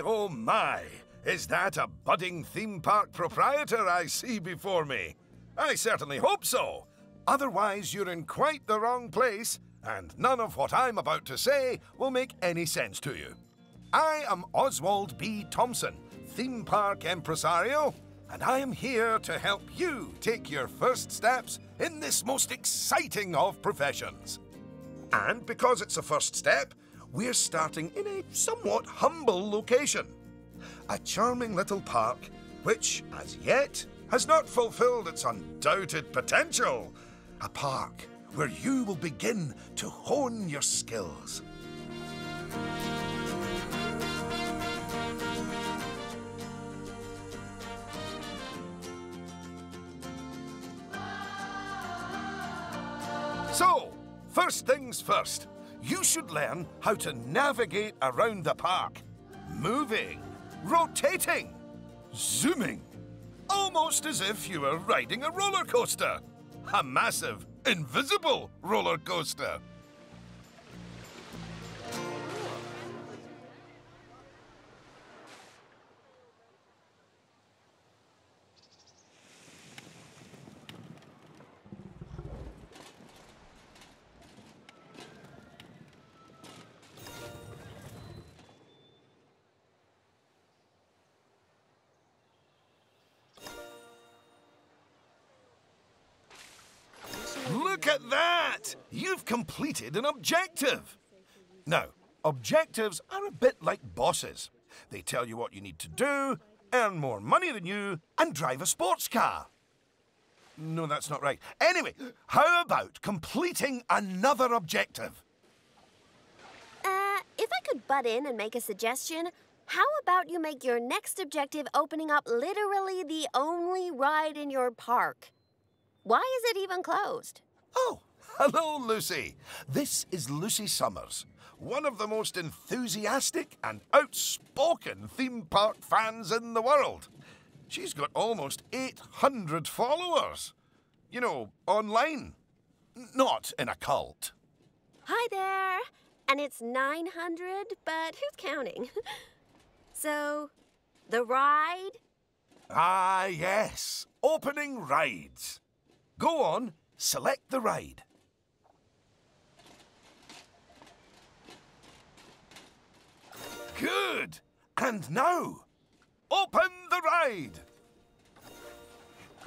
Oh my! Is that a budding theme park proprietor I see before me? I certainly hope so. Otherwise, you're in quite the wrong place, and none of what I'm about to say will make any sense to you. I am Oswald B. Thompson, theme park impresario, and I am here to help you take your first steps in this most exciting of professions. And because it's a first step, we're starting in a somewhat humble location. A charming little park, which, as yet, has not fulfilled its undoubted potential. A park where you will begin to hone your skills. So, first things first. You should learn how to navigate around the park. Moving, rotating, zooming. Almost as if you were riding a roller coaster. A massive, invisible roller coaster. Look at that! You've completed an objective. Now, objectives are a bit like bosses. They tell you what you need to do, earn more money than you, and drive a sports car. No, that's not right. Anyway, how about completing another objective? If I could butt in and make a suggestion, how about you make your next objective opening up literally the only ride in your park? Why is it even closed? Oh, hello, Lucy. This is Lucy Summers, one of the most enthusiastic and outspoken theme park fans in the world. She's got almost 800 followers. You know, online. Not in a cult. Hi there. And it's 900, but who's counting? So, the ride? Ah, yes. Opening rides. Go on, select the ride. Good. And now, open the ride.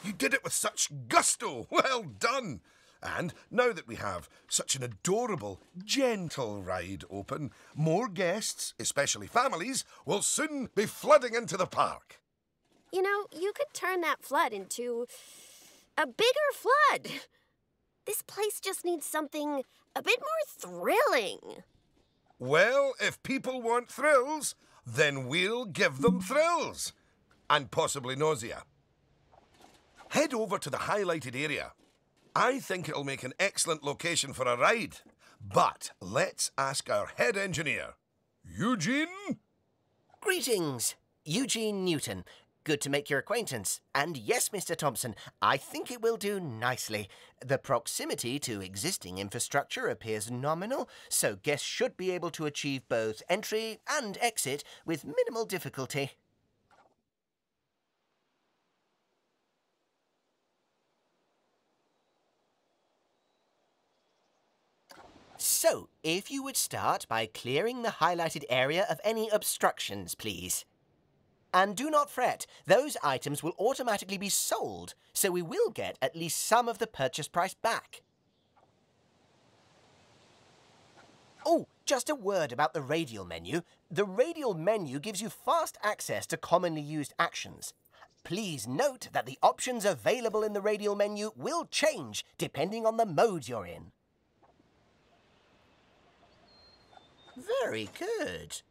You did it with such gusto. Well done. And now that we have such an adorable, gentle ride open, more guests, especially families, will soon be flooding into the park. You know, you could turn that flood into a bigger flood. This place just needs something a bit more thrilling. Well, if people want thrills, then we'll give them thrills. And possibly nausea. Head over to the highlighted area. I think it'll make an excellent location for a ride. But let's ask our head engineer. Eugene? Greetings, Eugene Newton. Good to make your acquaintance. And yes, Mr. Thompson, I think it will do nicely. The proximity to existing infrastructure appears nominal, so guests should be able to achieve both entry and exit with minimal difficulty. So, if you would start by clearing the highlighted area of any obstructions, please. And do not fret, those items will automatically be sold, so we will get at least some of the purchase price back. Oh, just a word about the Radial Menu. The Radial Menu gives you fast access to commonly used actions. Please note that the options available in the Radial menu will change depending on the mode you're in. Very good.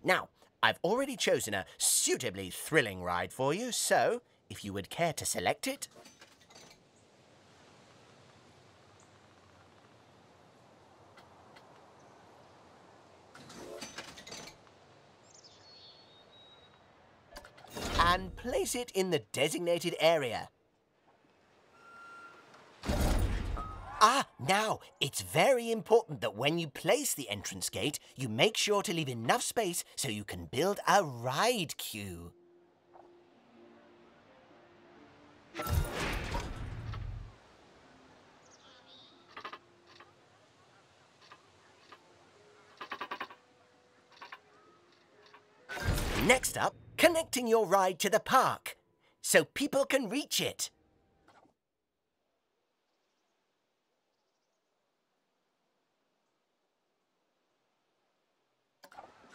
Now, I've already chosen a suitably thrilling ride for you, so if you would care to select it. And place it in the designated area. Now, it's very important that when you place the entrance gate, you make sure to leave enough space so you can build a ride queue. Next up, connecting your ride to the park, so people can reach it.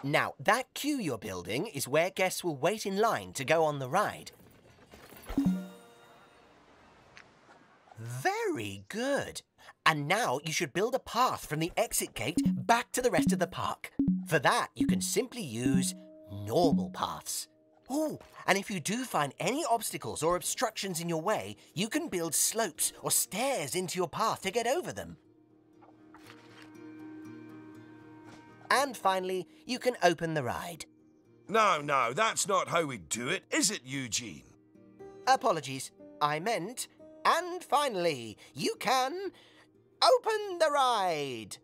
Now, that queue you're building is where guests will wait in line to go on the ride. Very good. And now you should build a path from the exit gate back to the rest of the park. For that, you can simply use normal paths. Oh, and if you do find any obstacles or obstructions in your way, you can build slopes or stairs into your path to get over them. And finally, you can open the ride. No, that's not how we do it, is it, Eugene? Apologies, I meant, and finally, you can open the ride.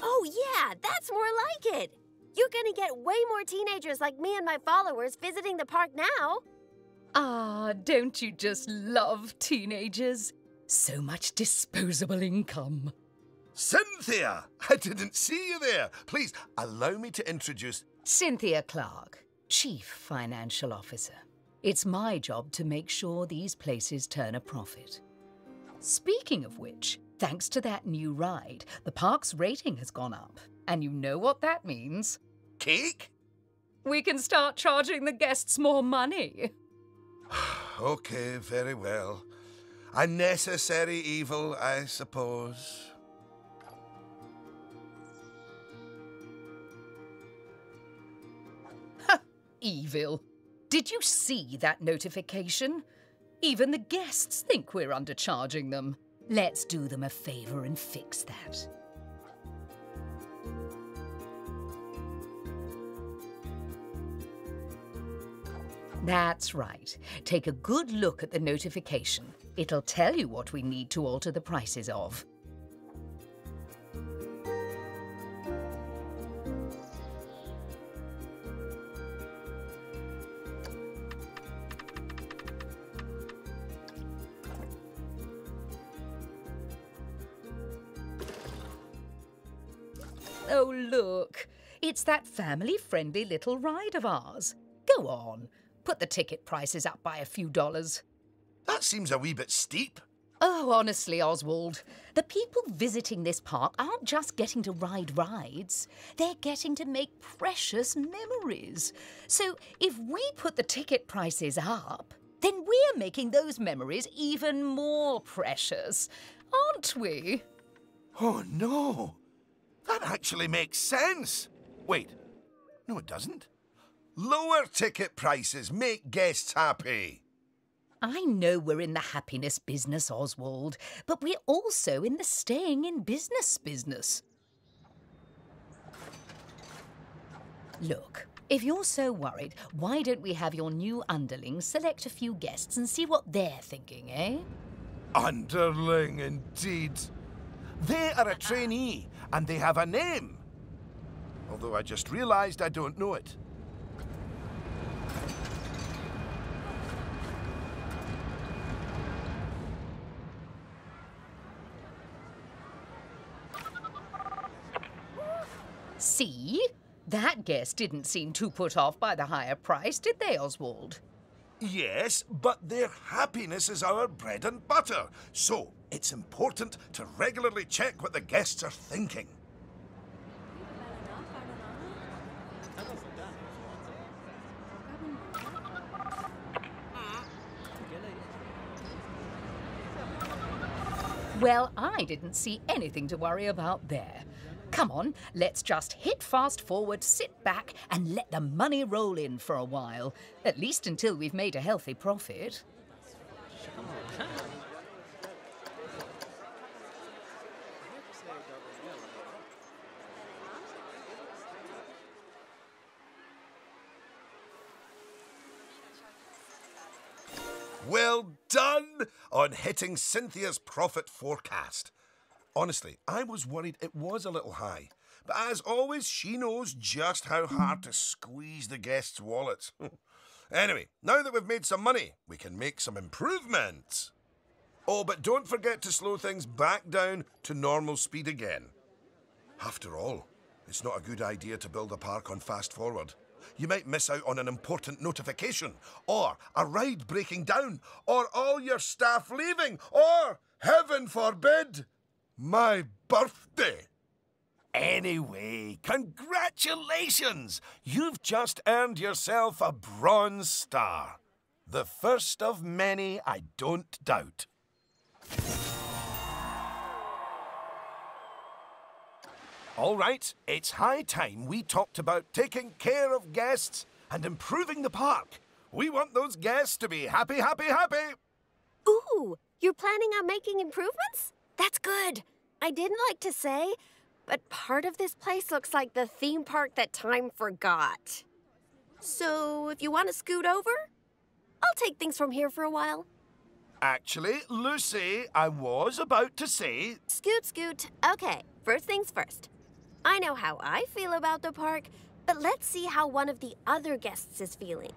Oh, yeah, that's more like it. You're gonna get way more teenagers like me and my followers visiting the park now. Ah, don't you just love teenagers? So much disposable income. Cynthia! I didn't see you there. Please, allow me to introduce... Cynthia Clark, Chief Financial Officer. It's my job to make sure these places turn a profit. Speaking of which, thanks to that new ride, the park's rating has gone up. And you know what that means? Cake? We can start charging the guests more money. Okay, very well. A necessary evil, I suppose. Evil. Did you see that notification? Even the guests think we're undercharging them. Let's do them a favour and fix that. That's right. Take a good look at the notification. It'll tell you what we need to alter the prices of. Oh, look. It's that family-friendly little ride of ours. Go on. Put the ticket prices up by a few dollars. That seems a wee bit steep. Oh, honestly, Oswald, the people visiting this park aren't just getting to ride rides. They're getting to make precious memories. So if we put the ticket prices up, then we're making those memories even more precious, aren't we? Oh, no. That actually makes sense. Wait. No, it doesn't. Lower ticket prices make guests happy. I know we're in the happiness business, Oswald, but we're also in the staying in business. Look, if you're so worried, why don't we have your new underlings select a few guests and see what they're thinking, eh? Underling, indeed. They are a trainee, and they have a name. Although I just realised I don't know it. See? That guest didn't seem too put off by the higher price, did they, Oswald? Yes, but their happiness is our bread and butter. So it's important to regularly check what the guests are thinking. Well, I didn't see anything to worry about there. Come on, let's just hit fast forward, sit back, and let the money roll in for a while. At least until we've made a healthy profit. Well done on hitting Cynthia's profit forecast. Honestly, I was worried it was a little high. But as always, she knows just how hard to squeeze the guests' wallets. Anyway, now that we've made some money, we can make some improvements. Oh, but don't forget to slow things back down to normal speed again. After all, it's not a good idea to build a park on fast forward. You might miss out on an important notification, or a ride breaking down, or all your staff leaving, or, heaven forbid, my birthday. Anyway, congratulations! You've just earned yourself a bronze star. The first of many, I don't doubt. All right, it's high time we talked about taking care of guests and improving the park. We want those guests to be happy, happy, happy. Ooh, you're planning on making improvements? That's good. I didn't like to say, but part of this place looks like the theme park that time forgot. So if you want to scoot over, I'll take things from here for a while. Actually, Lucy, I was about to say... Scoot, scoot. Okay, first things first. I know how I feel about the park, but let's see how one of the other guests is feeling.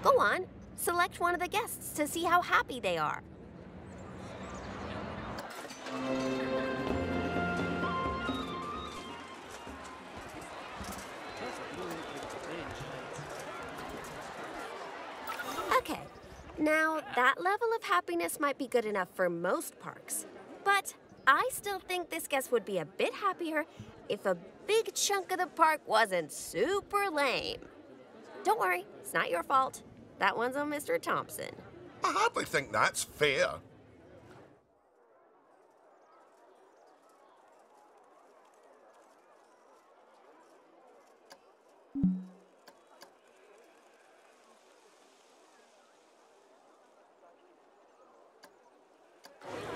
Go on, select one of the guests to see how happy they are. Okay, now that level of happiness might be good enough for most parks, but I still think this guest would be a bit happier if a big chunk of the park wasn't super lame. Don't worry, it's not your fault. That one's on Mr. Thompson. I hardly think that's fair.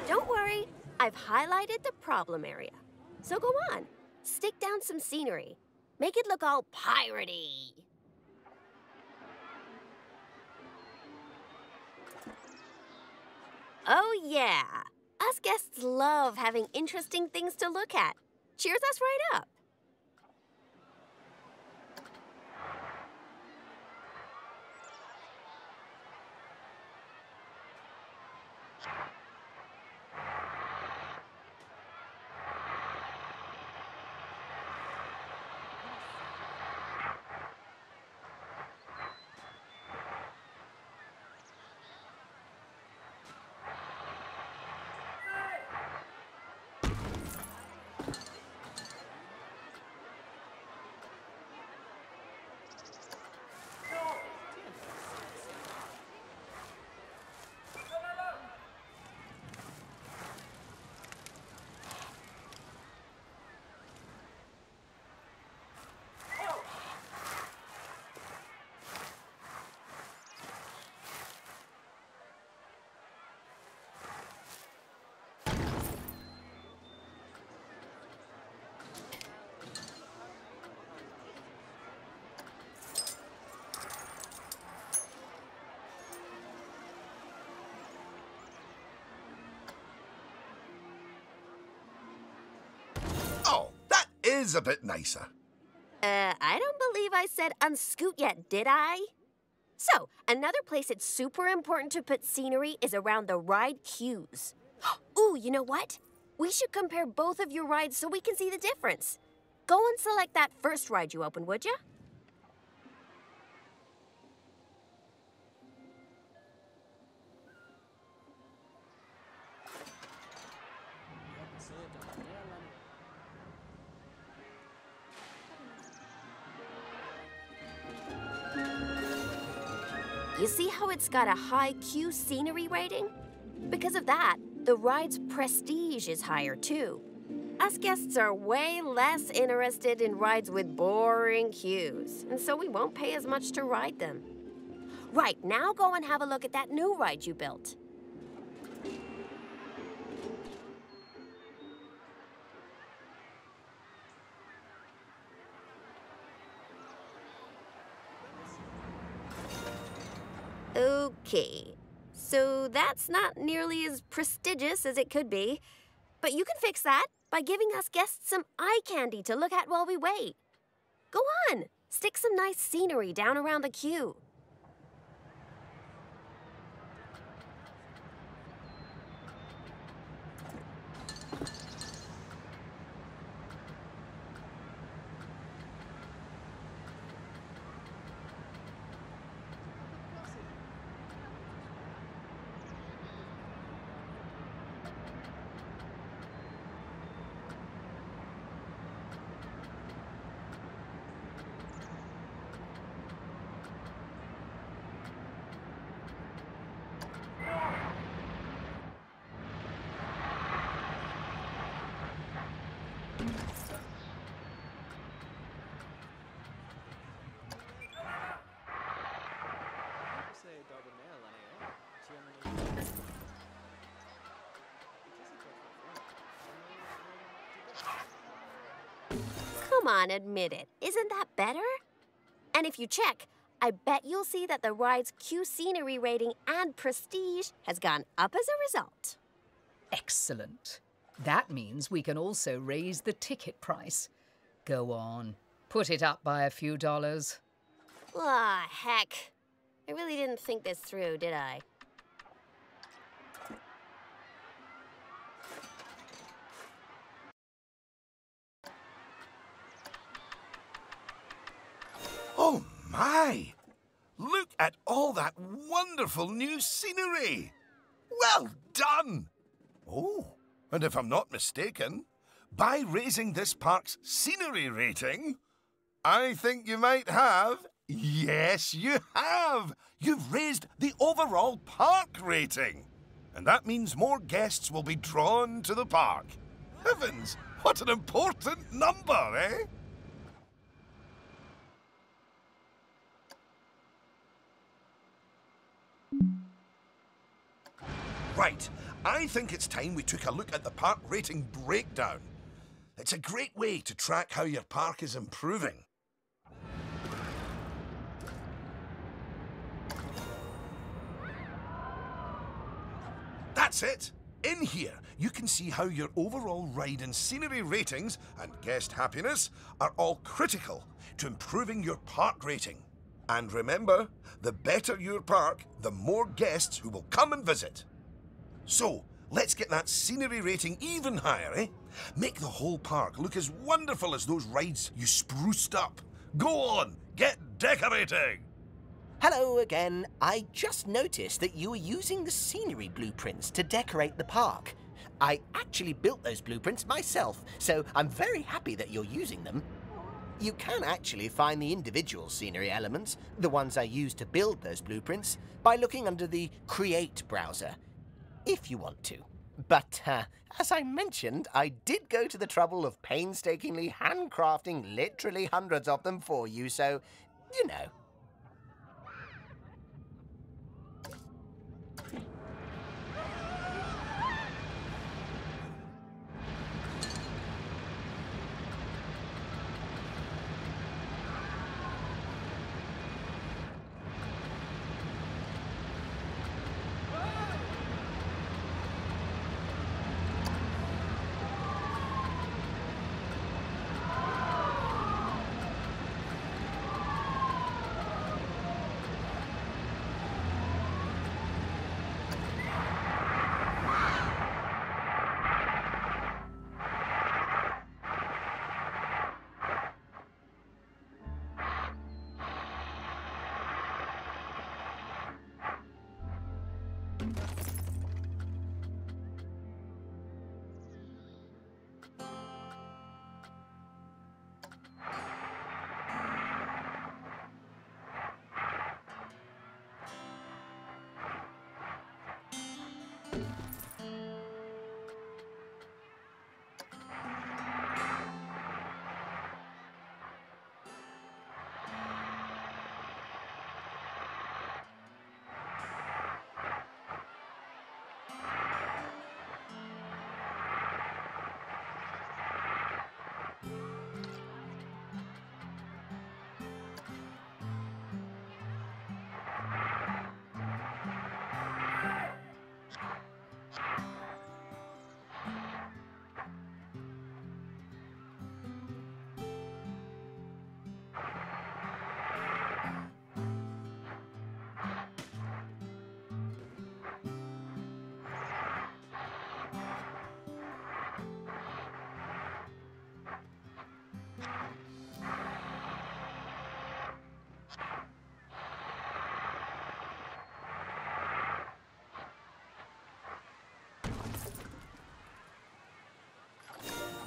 Don't worry, I've highlighted the problem area. So go on, stick down some scenery. Make it look all piratey. Oh yeah, us guests love having interesting things to look at. Cheers us right up. Oh, that is a bit nicer. I don't believe I said unscoot yet, did I? So, another place it's super important to put scenery is around the ride queues. Ooh, you know what? We should compare both of your rides so we can see the difference. Go and select that first ride you opened, would you? You see how it's got a high queue scenery rating? Because of that, the ride's prestige is higher too. Us guests are way less interested in rides with boring queues, and so we won't pay as much to ride them. Right, now go and have a look at that new ride you built. Okay, so that's not nearly as prestigious as it could be, but you can fix that by giving us guests some eye candy to look at while we wait. Go on, stick some nice scenery down around the queue. Come on, admit it. Isn't that better? And if you check, I bet you'll see that the ride's queue scenery rating and prestige has gone up as a result. Excellent. That means we can also raise the ticket price. Go on, put it up by a few dollars. Ah, heck. I really didn't think this through, did I? Oh my! Look at all that wonderful new scenery! Well done! Oh, and if I'm not mistaken, by raising this park's scenery rating, I think you might have... Yes, you have! You've raised the overall park rating. And that means more guests will be drawn to the park. Heavens, what an important number, eh? Right, I think it's time we took a look at the park rating breakdown. It's a great way to track how your park is improving. That's it! In here, you can see how your overall ride and scenery ratings and guest happiness are all critical to improving your park rating. And remember, the better your park, the more guests who will come and visit. So, let's get that scenery rating even higher, eh? Make the whole park look as wonderful as those rides you spruced up. Go on, get decorating! Hello again. I just noticed that you were using the scenery blueprints to decorate the park. I actually built those blueprints myself, so I'm very happy that you're using them. You can actually find the individual scenery elements, the ones I used to build those blueprints, by looking under the Create browser, if you want to. But, as I mentioned, I did go to the trouble of painstakingly handcrafting literally hundreds of them for you, so, you know.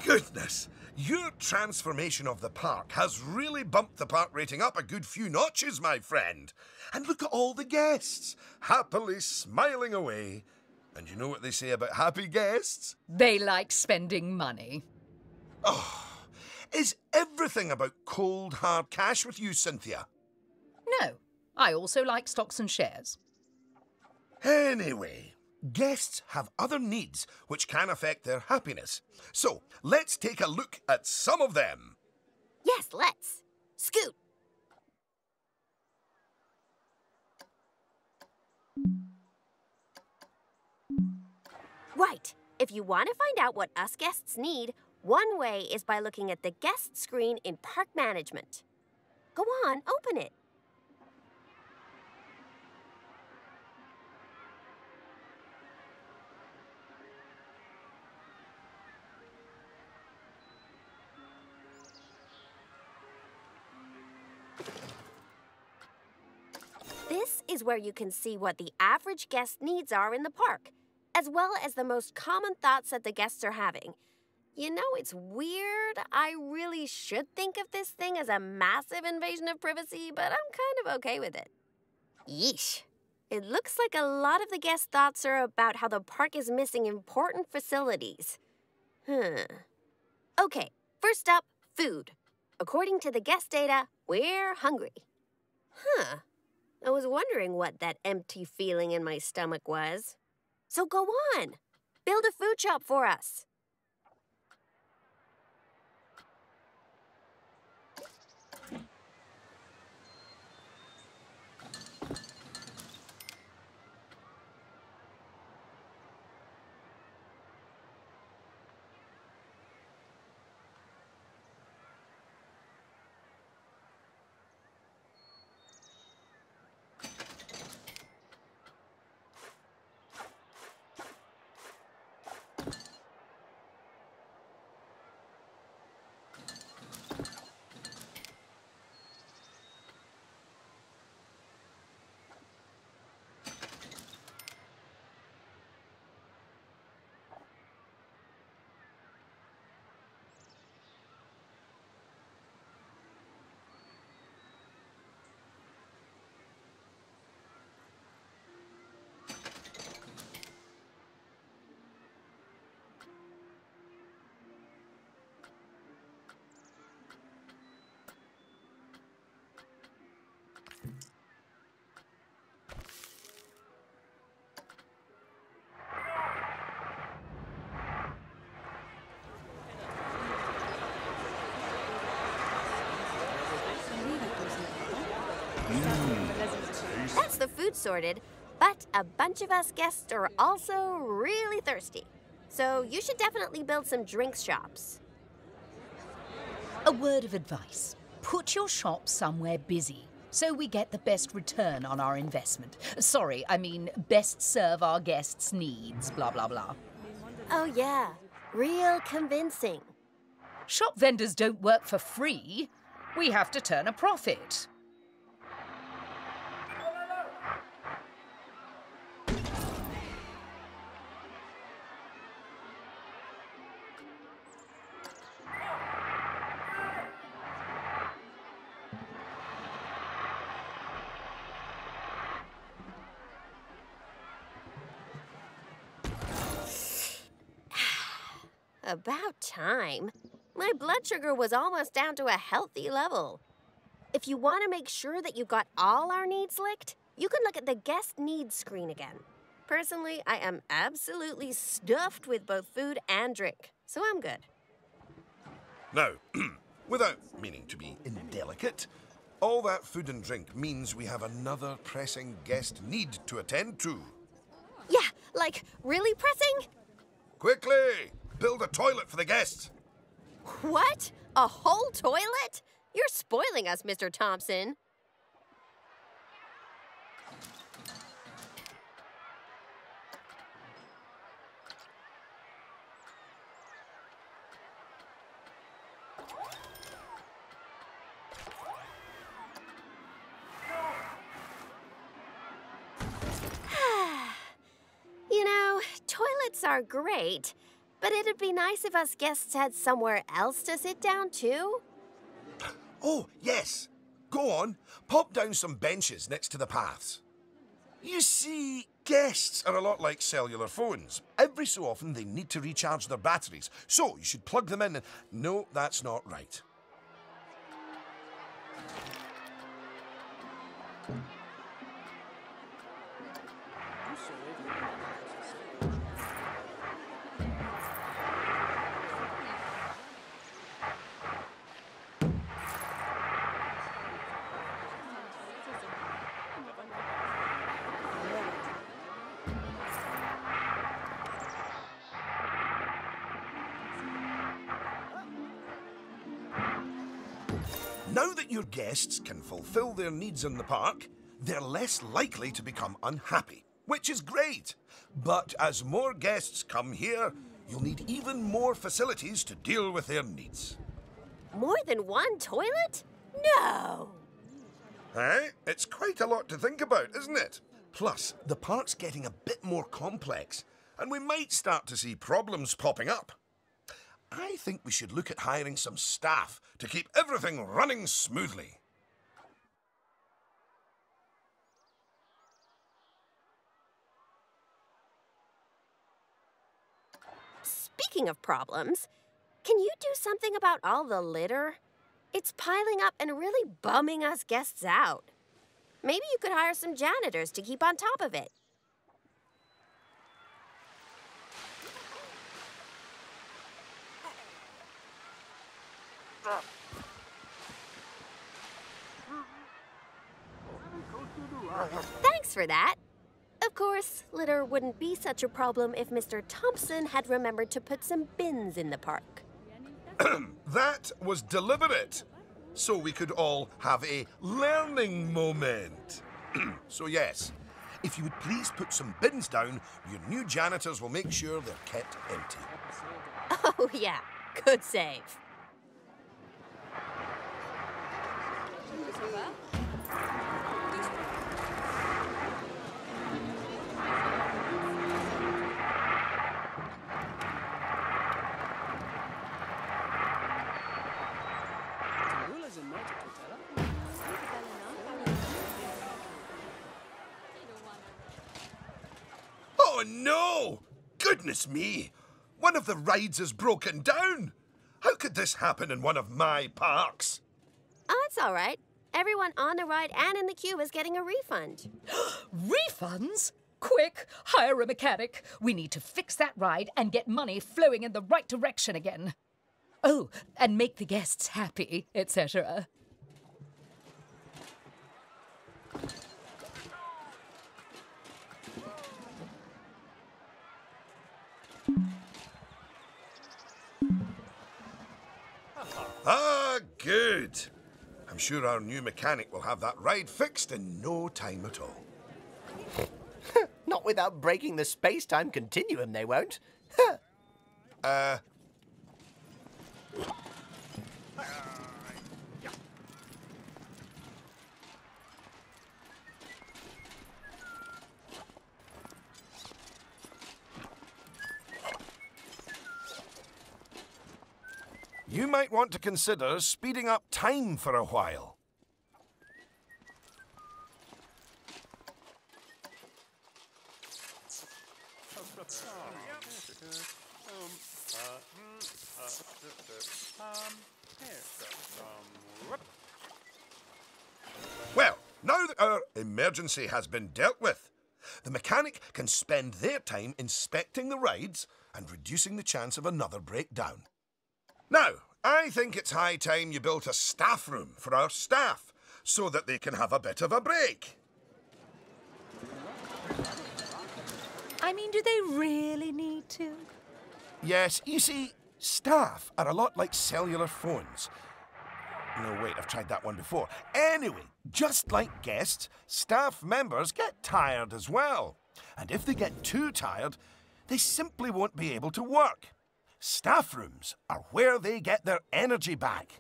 Goodness! Your transformation of the park has really bumped the park rating up a good few notches, my friend. And look at all the guests, happily smiling away. And you know what they say about happy guests? They like spending money. Oh, is everything about cold, hard cash with you, Cynthia? No, I also like stocks and shares. Anyway, guests have other needs which can affect their happiness. So, let's take a look at some of them. Yes, let's. Scoot. Right. If you want to find out what us guests need, one way is by looking at the guest screen in Park Management. Go on, open it. This is where you can see what the average guest needs are in the park, as well as the most common thoughts that the guests are having. You know, it's weird. I really should think of this thing as a massive invasion of privacy, but I'm kind of okay with it. Yeesh. It looks like a lot of the guest thoughts are about how the park is missing important facilities. Okay, first up, food. According to the guest data, we're hungry. I was wondering what that empty feeling in my stomach was. So go on. Build a food shop for us. That's the food sorted, but a bunch of us guests are also really thirsty. So you should definitely build some drinks shops. A word of advice. Put your shop somewhere busy so we get the best return on our investment. Sorry, I mean best serve our guests' needs, blah, blah, blah. Oh yeah, real convincing. Shop vendors don't work for free. We have to turn a profit. About time. My blood sugar was almost down to a healthy level. If you want to make sure that you got all our needs licked, you can look at the guest needs screen again. Personally, I am absolutely stuffed with both food and drink, so I'm good. Now, without meaning to be indelicate, all that food and drink means we have another pressing guest need to attend to. Yeah, like really pressing? Quickly! Build a toilet for the guests. What? A whole toilet? You're spoiling us, Mr. Thompson. You know, toilets are great, But it'd be nice if us guests had somewhere else to sit down, too. Oh, yes. Go on. Pop down some benches next to the paths. You see, guests are a lot like cellular phones. Every so often they need to recharge their batteries, so you should plug them in and... No, that's not right. Now that your guests can fulfill their needs in the park, they're less likely to become unhappy, which is great. But as more guests come here, you'll need even more facilities to deal with their needs. More than one toilet? No! Eh? It's quite a lot to think about, isn't it? Plus, the park's getting a bit more complex, and we might start to see problems popping up. I think we should look at hiring some staff to keep everything running smoothly. Speaking of problems, can you do something about all the litter? It's piling up and really bumming us guests out. Maybe you could hire some janitors to keep on top of it. Thanks for that. Of course, litter wouldn't be such a problem if Mr. Thompson had remembered to put some bins in the park. That was deliberate, so we could all have a learning moment. So yes, if you would please put some bins down, your new janitors will make sure they're kept empty. Oh yeah, good save. Oh no! Goodness me! One of the rides is broken down! How could this happen in one of my parks? Oh, it's all right. Everyone on the ride and in the queue is getting a refund. Refunds? Quick, hire a mechanic. We need to fix that ride and get money flowing in the right direction again. Oh, and make the guests happy, etc. Ah, good. I'm sure our new mechanic will have that ride fixed in no time at all. Not without breaking the space-time continuum, they won't. You might want to consider speeding up time for a while. Well, now that our emergency has been dealt with, the mechanic can spend their time inspecting the rides and reducing the chance of another breakdown. Now, I think it's high time you built a staff room for our staff so that they can have a bit of a break. I mean, do they really need to? Yes, you see, staff are a lot like cellular phones. No, wait, I've tried that one before. Anyway, just like guests, staff members get tired as well. And if they get too tired, they simply won't be able to work. Staff rooms are where they get their energy back.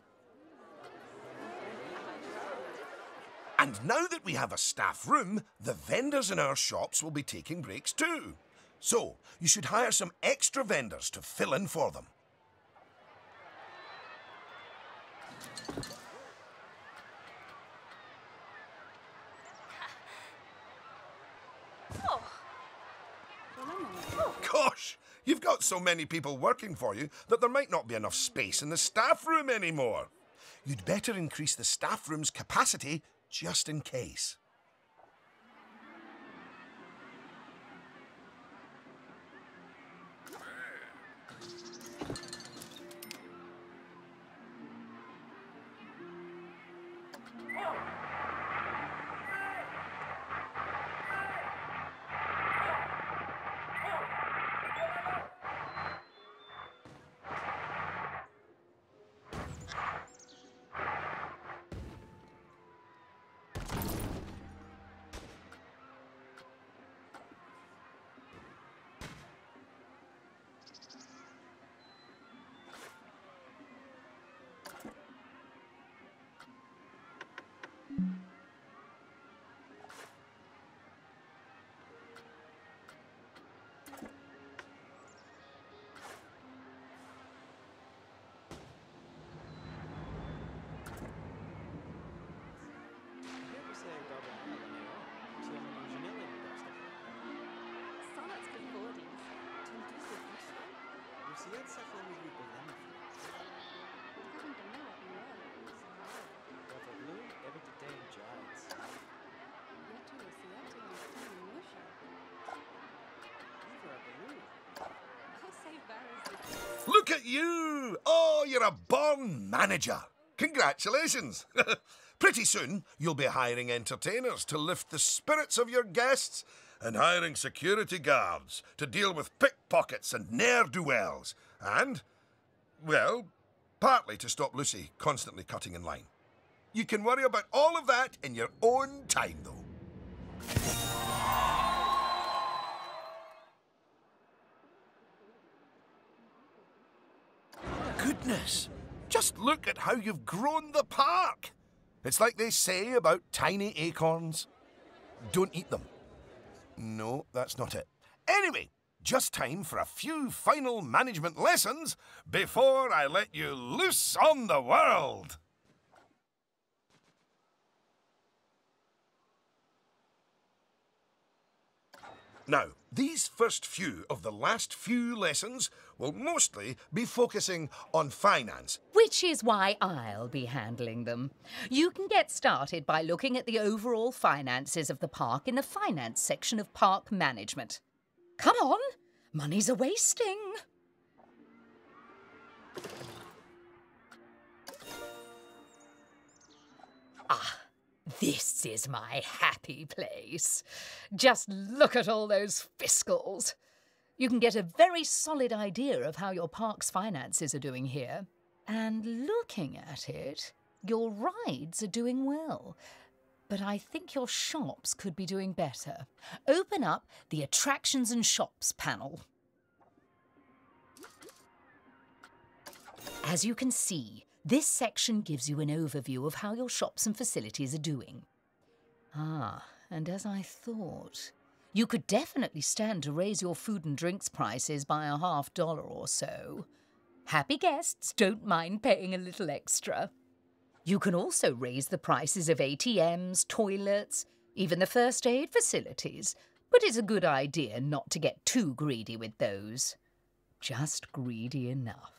And now that we have a staff room, the vendors in our shops will be taking breaks too. So, you should hire some extra vendors to fill in for them. Gosh, you've got so many people working for you that there might not be enough space in the staff room anymore. You'd better increase the staff room's capacity just in case. Look at you! Oh, you're a born manager. Congratulations. Pretty soon, you'll be hiring entertainers to lift the spirits of your guests and hiring security guards to deal with pickpockets and ne'er-do-wells. And, well, partly to stop Lucy constantly cutting in line. You can worry about all of that in your own time, though. Goodness, just look at how you've grown the park. It's like they say about tiny acorns. Don't eat them. No, that's not it. Anyway, just time for a few final management lessons before I let you loose on the world. Now, these first few of the last few lessons will mostly be focusing on finance. Which is why I'll be handling them. You can get started by looking at the overall finances of the park in the finance section of park management. Come on, money's a-wasting. This is my happy place. Just look at all those fiscals. You can get a very solid idea of how your park's finances are doing here. And looking at it, your rides are doing well. But I think your shops could be doing better. Open up the Attractions and Shops panel. As you can see, this section gives you an overview of how your shops and facilities are doing. And as I thought, you could definitely stand to raise your food and drinks prices by $50 or so. Happy guests don't mind paying a little extra. You can also raise the prices of ATMs, toilets, even the first aid facilities, but it's a good idea not to get too greedy with those. Just greedy enough.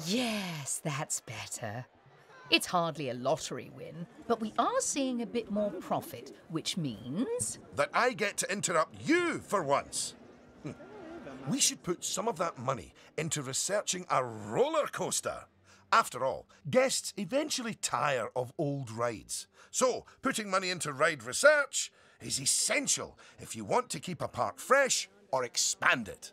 Yes, that's better. It's hardly a lottery win, but we are seeing a bit more profit, which means... that I get to interrupt you for once. We should put some of that money into researching a roller coaster. After all, guests eventually tire of old rides. So, putting money into ride research is essential if you want to keep a park fresh or expand it.